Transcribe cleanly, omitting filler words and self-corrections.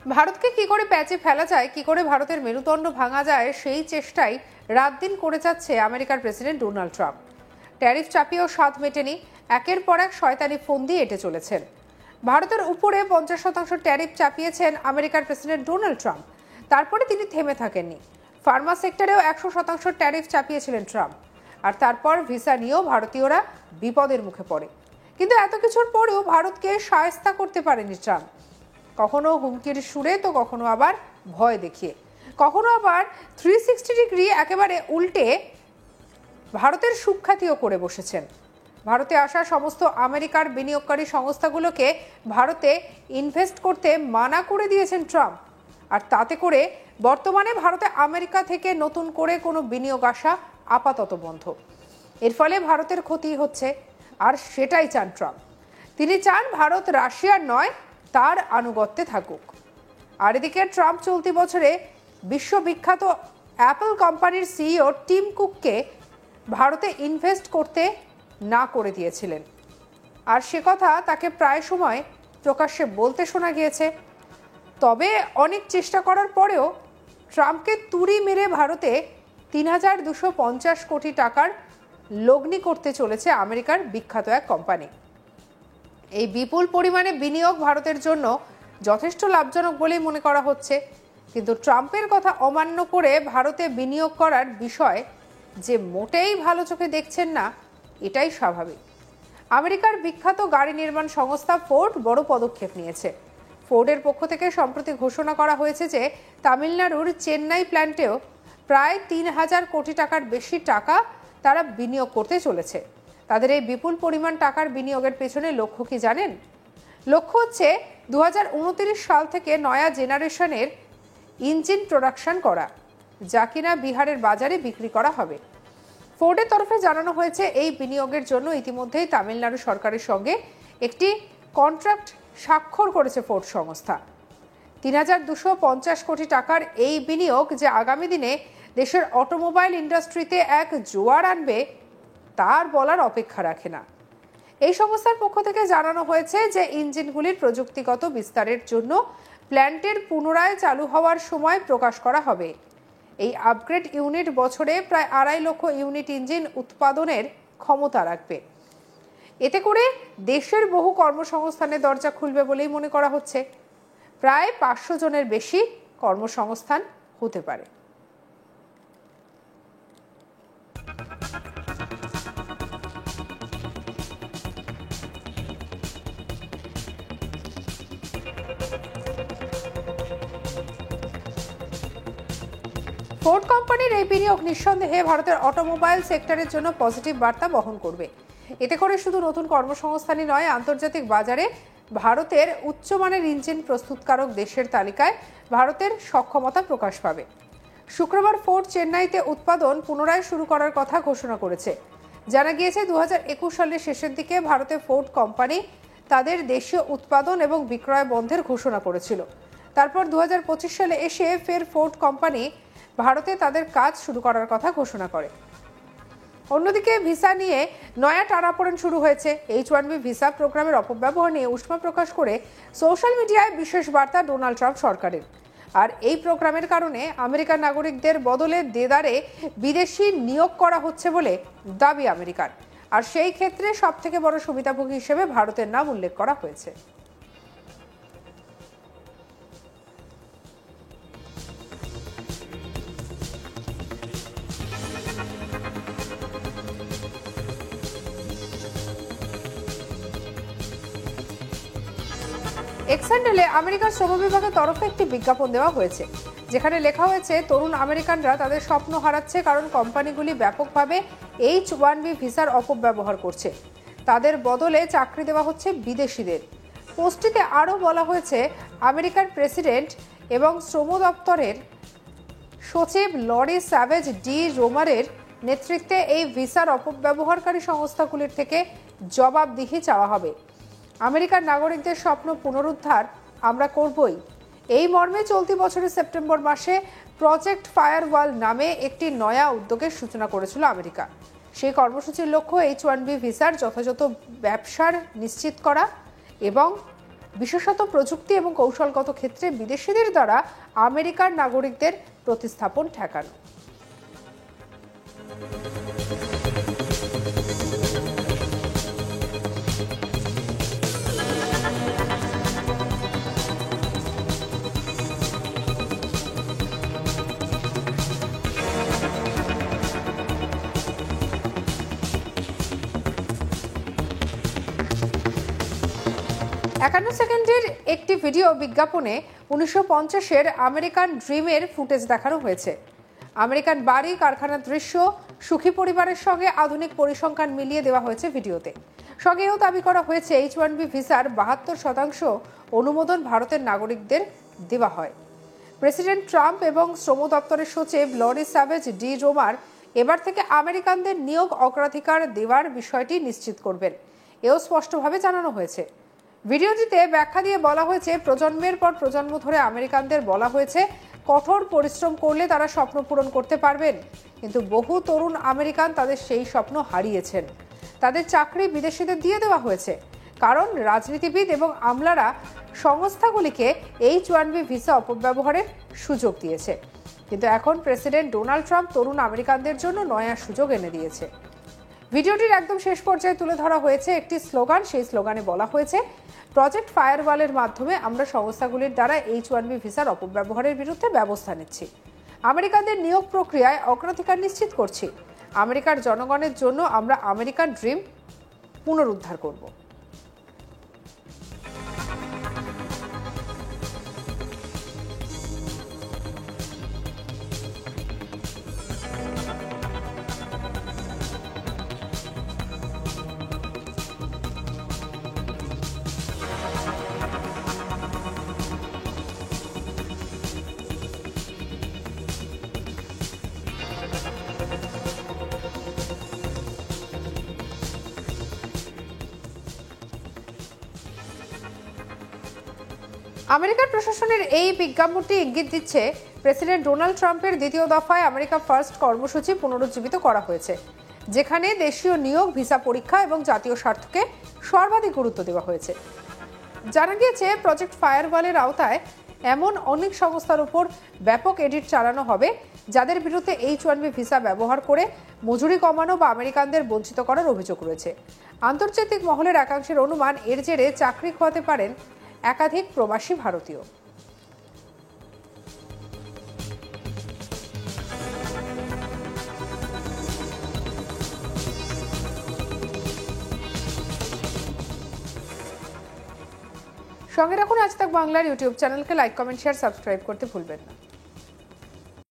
ভারতকে কি করে প্যাচে ফেলা যায়, কি করে ভারতের মেরুদণ্ড ভাঙা যায়, সেই চেষ্টাই রাত দিন করে যাচ্ছে আমেরিকার প্রেসিডেন্ট ডোনাল্ড ট্রাম্প। ট্যারিফ চাপিয়েও স্বাদ মেটেনি, একের পর এক শয়তানি ফন্দি এঁটে চলেছেন। ভারতের উপরে 50% ট্যারিফ চাপিয়েছেন আমেরিকার প্রেসিডেন্ট ডোনাল্ড ট্রাম্প। তারপরে তিনি থেমে থাকেননি। ফার্মা সেক্টরেও 100% ট্যারিফ চাপিয়েছিলেন ট্রাম্প। আর তারপর ভিসা নিয়েও ভারতীয়রা বিপদের মুখে পড়ে। কিন্তু এত কিছুর পরেও ভারতকে শায়েস্তা করতে পারেনি ট্রাম্প। কখনো হুমকির সুরে, তো কখনো আবার ভয় দেখিয়ে, কখনো আবার 360 ডিগ্রি একেবারে উল্টে ভারতের সুখ্যাতিও করে বসেছেন। ভারতে আসা সমস্ত আমেরিকার বিনিয়োগকারী সংস্থাগুলোকে ভারতে ইনভেস্ট করতে মানা করে দিয়েছেন ট্রাম্প। আর তাতে করে বর্তমানে ভারতে আমেরিকা থেকে নতুন করে কোনো বিনিয়োগ আসা আপাতত বন্ধ। এর ফলে ভারতের ক্ষতি হচ্ছে, আর সেটাই চান ট্রাম্প। তিনি চান ভারত রাশিয়ার নয়, তার আনুগত্যে থাকুক। আর এদিকে ট্রাম্প চলতি বছরে বিশ্ববিখ্যাত অ্যাপল কোম্পানির সিইও টিম কুককে ভারতে ইনভেস্ট করতে না করে দিয়েছিলেন। আর সে কথা তাকে প্রায় সময় প্রকাশ্যে বলতে শোনা গিয়েছে। তবে অনেক চেষ্টা করার পরেও ট্রাম্পকে তুড়ি মেরে ভারতে ৩,২৫০ কোটি টাকার লগ্নি করতে চলেছে আমেরিকার বিখ্যাত এক কোম্পানি। এই বিপুল পরিমাণে বিনিয়োগ ভারতের জন্য যথেষ্ট লাভজনক বলেই মনে করা হচ্ছে। কিন্তু ট্রাম্পের কথা অমান্য করে ভারতে বিনিয়োগ করার বিষয় যে মোটেই ভালো চোখে দেখছেন না, এটাই স্বাভাবিক। আমেরিকার বিখ্যাত গাড়ি নির্মাণ সংস্থা ফোর্ড বড় পদক্ষেপ নিয়েছে। ফোর্ডের পক্ষ থেকে সম্প্রতি ঘোষণা করা হয়েছে যে তামিলনাড়ুর চেন্নাই প্ল্যান্টেও প্রায় ৩,০০০ কোটি টাকার বেশি টাকা তারা বিনিয়োগ করতে চলেছে। তাদের এই বিপুল পরিমাণ টাকার বিনিয়োগের পেছনে লক্ষ্য কি জানেন? লক্ষ্য হচ্ছে 2029 সাল থেকে নয়া জেনারেশনের ইঞ্জিন প্রোডাকশন করা, যা কিনা বিহারের বাজারে বিক্রি করা হবে। ফোর্ডের তরফে জানানো হয়েছে এই বিনিয়োগের জন্য ইতিমধ্যেই তামিলনাড়ু সরকারের সঙ্গে একটি কন্ট্রাক্ট স্বাক্ষর করেছে ফোর্ড সংস্থা। ৩,২৫০ কোটি টাকার এই বিনিয়োগ যে আগামী দিনে দেশের অটোমোবাইল ইন্ডাস্ট্রিতে এক জোয়ার আনবে, তার বলার অপেক্ষা রাখে না। এই সংস্থার পক্ষ থেকে জানানো হয়েছে যে ইঞ্জিনগুলির প্রযুক্তিগত বিস্তারের জন্য প্ল্যান্টের পুনরায় চালু হওয়ার সময় প্রকাশ করা হবে। এই আপগ্রেড ইউনিট বছরে প্রায় ২.৫ লক্ষ ইউনিট ইঞ্জিন উৎপাদনের ক্ষমতা রাখবে। এতে করে দেশের বহু কর্মসংস্থানের দরজা খুলবে বলেই মনে করা হচ্ছে। প্রায় ৫০০ জনের বেশি কর্মসংস্থান হতে পারে। ফোর্ড কোম্পানির এই বিনিয়োগ নিঃসন্দেহে ভারতের অটোমোবাইল সেক্টরের জন্য পজিটিভ বার্তা বহন করবে। এতে করে শুধু নতুন কর্মসংস্থানই নয়, আন্তর্জাতিক বাজারে ভারতের উচ্চমানের ইঞ্জিন প্রস্তুতকারক দেশের তালিকায় ভারতের সক্ষমতা প্রকাশ পাবে। শুক্রবার ফোর্ড চেন্নাইতে উৎপাদন পুনরায় শুরু করার কথা ঘোষণা করেছে। জানা গিয়েছে 2021 সালের শেষের দিকে ভারতে ফোর্ড কোম্পানি তাদের দেশীয় উৎপাদন এবং বিক্রয় বন্ধের ঘোষণা করেছিল। তারপর 2025 সালে এসে ফের ফোর্ড কোম্পানি ভারতে তাদের কাজ শুরু করার কথা ঘোষণা করে। অন্যদিকে ভিসা নিয়ে নয়া টানাপোড়েন শুরু হয়েছে। H-1B ভিসা প্রোগ্রামের অপব্যবহার নিয়ে উষ্মা প্রকাশ করে সোশ্যাল মিডিয়ায় বিশেষ বার্তা ডোনাল্ড ট্রাম্প সরকারের। আর এই প্রোগ্রামের কারণে আমেরিকান নাগরিকদের বদলে দেদারে বিদেশি নিয়োগ করা হচ্ছে বলে দাবি আমেরিকার। আর সেই ক্ষেত্রে সবথেকে বড় সুবিধাভোগী হিসেবে ভারতের নাম উল্লেখ করা হয়েছে। এক্সেন্ডেলে আমেরিকার শ্রম বিভাগের তরফে একটি বিজ্ঞাপন দেওয়া হয়েছে, যেখানে লেখা হয়েছে তরুণ আমেরিকানরা তাদের স্বপ্ন হারাচ্ছে কারণ কোম্পানিগুলি ব্যাপকভাবে H-1B ভিসার অপব্যবহার করছে। তাদের বদলে চাকরি দেওয়া হচ্ছে বিদেশিদের। পোস্টটিতে আরও বলা হয়েছে আমেরিকার প্রেসিডেন্ট এবং শ্রম দপ্তরের সচিব লরি স্যাভেজ ডি রোমারের নেতৃত্বে এই ভিসার অপব্যবহারকারী সংস্থাগুলির থেকে জবাবদিহি চাওয়া হবে। আমেরিকার নাগরিকদের স্বপ্ন পুনরুদ্ধার আমরা করবই। এই মর্মে চলতি বছরের সেপ্টেম্বর মাসে প্রজেক্ট ফায়ারওয়াল নামে একটি নয়া উদ্যোগের সূচনা করেছিল আমেরিকা। সেই কর্মসূচির লক্ষ্য H-1B ভিসার যথাযথ ব্যবসার নিশ্চিত করা এবং বিশেষত প্রযুক্তি এবং কৌশলগত ক্ষেত্রে বিদেশিদের দ্বারা আমেরিকার নাগরিকদের প্রতিস্থাপন ঠেকানো। একান্ন সেকেন্ডের একটি ভিডিও বিজ্ঞাপনে 1950-এর আমেরিকান ড্রিমের ফুটেজ দেখানো হয়েছে। আমেরিকান বাড়ি, কারখানার দৃশ্য, সুখী পরিবারের সঙ্গে আধুনিক পরিসংখ্যান মিলিয়ে দেওয়া হয়েছে ভিডিওতে। সঙ্গে এও দাবি করা হয়েছে H-1B ভিসার 72% অনুমোদন ভারতের নাগরিকদের দেওয়া হয়। প্রেসিডেন্ট ট্রাম্প এবং শ্রম দপ্তরের সচিব লরি স্যাভেজ ডি রোমার এবার থেকে আমেরিকানদের নিয়োগ অগ্রাধিকার দেওয়ার বিষয়টি নিশ্চিত করবেন, এও স্পষ্টভাবে জানানো হয়েছে। ভিডিওটিতে ব্যাখ্যা দিয়ে বলা হয়েছে, প্রজন্মের পর প্রজন্ম ধরে আমেরিকানদের বলা হয়েছে কঠোর পরিশ্রম করলে তারা স্বপ্ন পূরণ করতে পারবেন, কিন্তু বহু তরুণ আমেরিকান তাদের সেই স্বপ্ন হারিয়েছেন। তাদের চাকরি বিদেশিদের দিয়ে দেওয়া হয়েছে, কারণ রাজনীতিবিদ এবং আমলারা সংস্থাগুলিকে H-1B ভিসা অপব্যবহারের সুযোগ দিয়েছে। কিন্তু এখন প্রেসিডেন্ট ডোনাল্ড ট্রাম্প তরুণ আমেরিকানদের জন্য নয়া সুযোগ এনে দিয়েছে। ভিডিওটির একদম শেষ পর্যায়ে তুলে ধরা হয়েছে একটি স্লোগান। সেই স্লোগানে বলা হয়েছে, প্রজেক্ট ফায়ারওয়ালের মাধ্যমে আমরা সংস্থাগুলির দ্বারা H-1B ভিসার অপব্যবহারের বিরুদ্ধে ব্যবস্থা নিচ্ছি। আমেরিকানদের নিয়োগ প্রক্রিয়ায় অগ্রাধিকার নিশ্চিত করছি। আমেরিকার জনগণের জন্য আমরা আমেরিকান ড্রিম পুনরুদ্ধার করব। আমেরিকার প্রশাসনের এই বিজ্ঞাপনটি ইঙ্গিত দিচ্ছে প্রেসিডেন্ট ডোনাল্ড ট্রাম্পের দ্বিতীয় দফায় আমেরিকা ফার্স্ট কর্মসূচি পুনরুজ্জীবিত করা হয়েছে, যেখানে দেশীয় নিয়োগ, ভিসা পরীক্ষা এবং জাতীয় স্বার্থকে সর্বাধিক গুরুত্ব দেওয়া হয়েছে। জানা গিয়েছে, প্রজেক্ট ফায়ারওয়ালের আওতায় এমন অনেক সংস্থার উপর ব্যাপক এডিট চালানো হবে যাদের বিরুদ্ধে H-1B ভিসা ব্যবহার করে মজুরি কমানো বা আমেরিকানদের বঞ্চিত করার অভিযোগ রয়েছে। আন্তর্জাতিক মহলের একাংশের অনুমান, এর জেরে চাকরি খোয়াতে পারেন একাধিক প্রবাসী ভারতীয়। সঙ্গে রাখুন আজ তাক বাংলার ইউটিউব চ্যানেলকে। লাইক, কমেন্ট, শেয়ার, সাবস্ক্রাইব করতে ভুলবেন না।